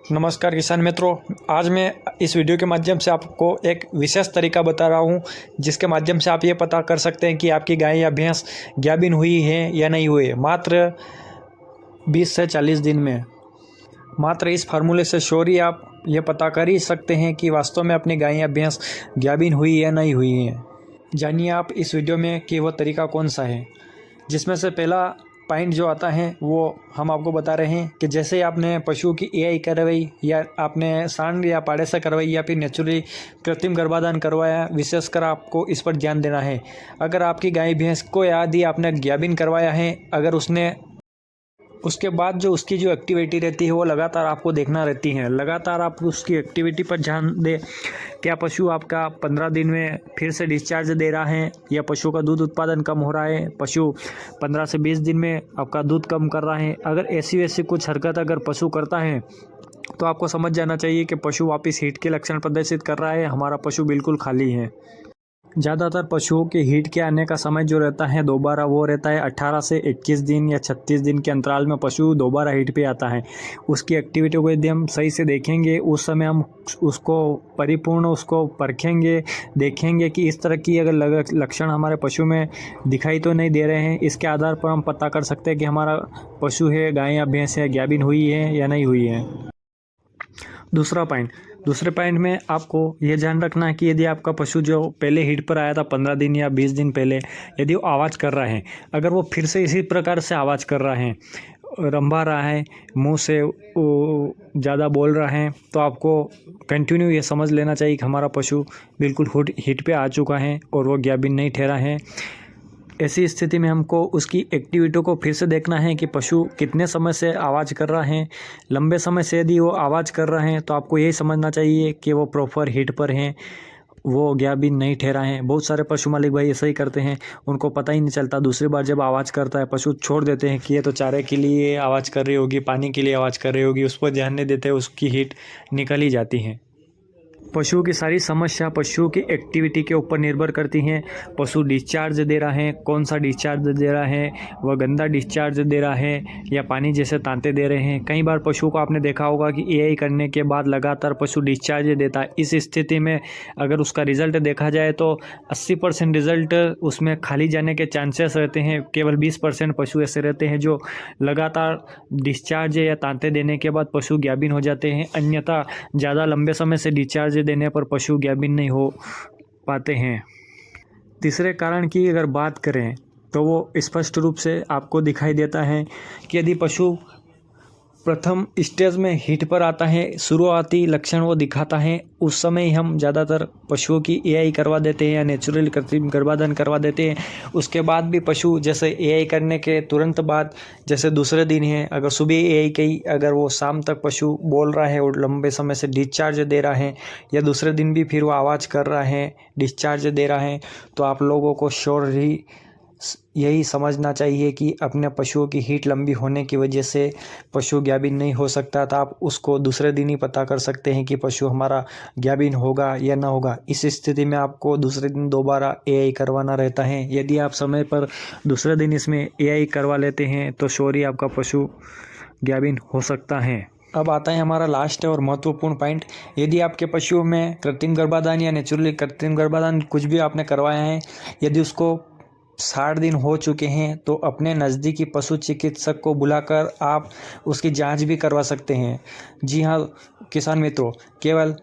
नमस्कार किसान मित्रों, आज मैं इस वीडियो के माध्यम से आपको एक विशेष तरीका बता रहा हूं, जिसके माध्यम से आप ये पता कर सकते हैं कि आपकी गाय या भैंस गाभिन हुई है या नहीं हुई है। मात्र 20 से 40 दिन में मात्र इस फार्मूले से श्योरी आप ये पता कर ही सकते हैं कि वास्तव में अपनी गाय या भैंस गाभिन हुई या नहीं हुई है। जानिए आप इस वीडियो में कि वो तरीका कौन सा है, जिसमें से पहला पॉइंट जो आता है वो हम आपको बता रहे हैं कि जैसे आपने पशु की एआई करवाई या आपने सांड या पाड़े से करवाई या फिर नेचुरली कृत्रिम गर्भाधान करवाया, विशेषकर आपको इस पर ध्यान देना है। अगर आपकी गाय भैंस को यदि आपने गाभिन करवाया है, अगर उसके बाद जो उसकी जो एक्टिविटी रहती है वो लगातार आपको देखना रहती है। लगातार आप उसकी एक्टिविटी पर ध्यान दें। क्या पशु आपका 15 दिन में फिर से डिस्चार्ज दे रहा है, या पशु का दूध उत्पादन कम हो रहा है, पशु 15 से 20 दिन में आपका दूध कम कर रहा है। अगर ऐसी वैसी कुछ हरकत अगर पशु करता है तो आपको समझ जाना चाहिए कि पशु वापस हीट के लक्षण प्रदर्शित कर रहा है, हमारा पशु बिल्कुल खाली है। ज़्यादातर पशुओं के हीट के आने का समय जो रहता है दोबारा वो रहता है 18 से 21 दिन या 36 दिन के अंतराल में पशु दोबारा हीट पे आता है। उसकी एक्टिविटी को यदि हम सही से देखेंगे, उस समय हम उसको परिपूर्ण उसको परखेंगे, देखेंगे कि इस तरह की अगर लक्षण हमारे पशु में दिखाई तो नहीं दे रहे हैं। इसके आधार पर हम पता कर सकते हैं कि हमारा पशु है, गाय या भैंस है, गाभिन हुई है या नहीं हुई है। दूसरे पॉइंट में आपको ये ध्यान रखना है कि यदि आपका पशु जो पहले हीट पर आया था 15 दिन या 20 दिन पहले, यदि वो आवाज़ कर रहा है, अगर वो फिर से इसी प्रकार से आवाज़ कर रहा है, रंभा रहा है, मुंह से ज़्यादा बोल रहा है, तो आपको कंटिन्यू ये समझ लेना चाहिए कि हमारा पशु बिल्कुल हीट पे आ चुका है और वो गाभिन नहीं ठहरा है। ऐसी स्थिति में हमको उसकी एक्टिविटी को फिर से देखना है कि पशु कितने समय से आवाज़ कर रहा है। लंबे समय से यदि वो आवाज़ कर रहे हैं तो आपको यही समझना चाहिए कि वो प्रॉपर हीट पर हैं, वो गाभिन नहीं ठहरा है। बहुत सारे पशु मालिक भाई ऐसा ही करते हैं, उनको पता ही नहीं चलता। दूसरी बार जब आवाज़ करता है पशु छोड़ देते हैं कि ये तो चारे के लिए आवाज़ कर रही होगी, पानी के लिए आवाज़ कर रही होगी, उस पर ध्यान नहीं देते, उसकी हीट निकल ही जाती है। पशुओं की सारी समस्या पशुओं की एक्टिविटी के ऊपर निर्भर करती हैं। पशु डिस्चार्ज दे रहा है, कौन सा डिस्चार्ज दे रहा है, वह गंदा डिस्चार्ज दे रहा है या पानी जैसे तांते दे रहे हैं। कई बार पशु को आपने देखा होगा कि एआई करने के बाद लगातार पशु डिस्चार्ज देता है। इस स्थिति में अगर उसका रिजल्ट देखा जाए तो 80% रिजल्ट उसमें खाली जाने के चांसेस रहते हैं। केवल 20% पशु ऐसे रहते हैं जो लगातार डिस्चार्ज या तांते देने के बाद पशु गाभिन हो जाते हैं। अन्यथा ज़्यादा लंबे समय से डिस्चार्ज देने पर पशु गाभिन नहीं हो पाते हैं। तीसरे कारण की अगर बात करें तो वो स्पष्ट रूप से आपको दिखाई देता है कि यदि पशु प्रथम स्टेज में हीट पर आता है, शुरुआती लक्षण वो दिखाता है, उस समय ही हम ज़्यादातर पशुओं की एआई करवा देते हैं या नेचुरल कृत्रिम गर्भाधान करवा देते हैं। उसके बाद भी पशु जैसे एआई करने के तुरंत बाद, जैसे दूसरे दिन है, अगर सुबह एआई की, अगर वो शाम तक पशु बोल रहा है और लंबे समय से डिस्चार्ज दे रहा है, या दूसरे दिन भी फिर वो आवाज़ कर रहा है, डिस्चार्ज दे रहा है, तो आप लोगों को श्योर ही यही समझना चाहिए कि अपने पशुओं की हीट लंबी होने की वजह से पशु गाभिन नहीं हो सकता। तो आप उसको दूसरे दिन ही पता कर सकते हैं कि पशु हमारा गाभिन होगा या ना होगा। इस स्थिति में आपको दूसरे दिन दोबारा एआई करवाना रहता है। यदि आप समय पर दूसरे दिन इसमें एआई करवा लेते हैं तो श्योर ही आपका पशु गाभिन हो सकता है। अब आता है हमारा लास्ट और महत्वपूर्ण पॉइंट। यदि आपके पशुओं में कृत्रिम गर्भाधान या नेचुरली कृत्रिम गर्भाधान कुछ भी आपने करवाया है, यदि उसको 60 दिन हो चुके हैं तो अपने नज़दीकी पशु चिकित्सक को बुलाकर आप उसकी जांच भी करवा सकते हैं। जी हाँ किसान मित्रों, केवल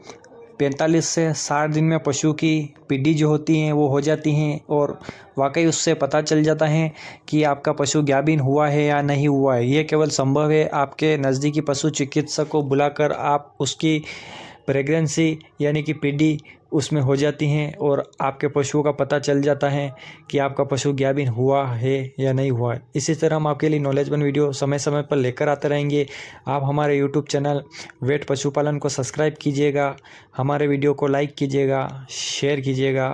45 से 60 दिन में पशु की पीडी जो होती हैं वो हो जाती हैं और वाकई उससे पता चल जाता है कि आपका पशु गाभिन हुआ है या नहीं हुआ है। ये केवल संभव है आपके नज़दीकी पशु चिकित्सक को बुलाकर आप उसकी प्रेगनेंसी यानी कि पीडी उसमें हो जाती हैं और आपके पशुओं का पता चल जाता है कि आपका पशु गाभिन हुआ है या नहीं हुआ है। इसी तरह हम आपके लिए नॉलेजबल वीडियो समय समय पर लेकर आते रहेंगे। आप हमारे यूट्यूब चैनल वेट पशुपालन को सब्सक्राइब कीजिएगा, हमारे वीडियो को लाइक कीजिएगा, शेयर कीजिएगा।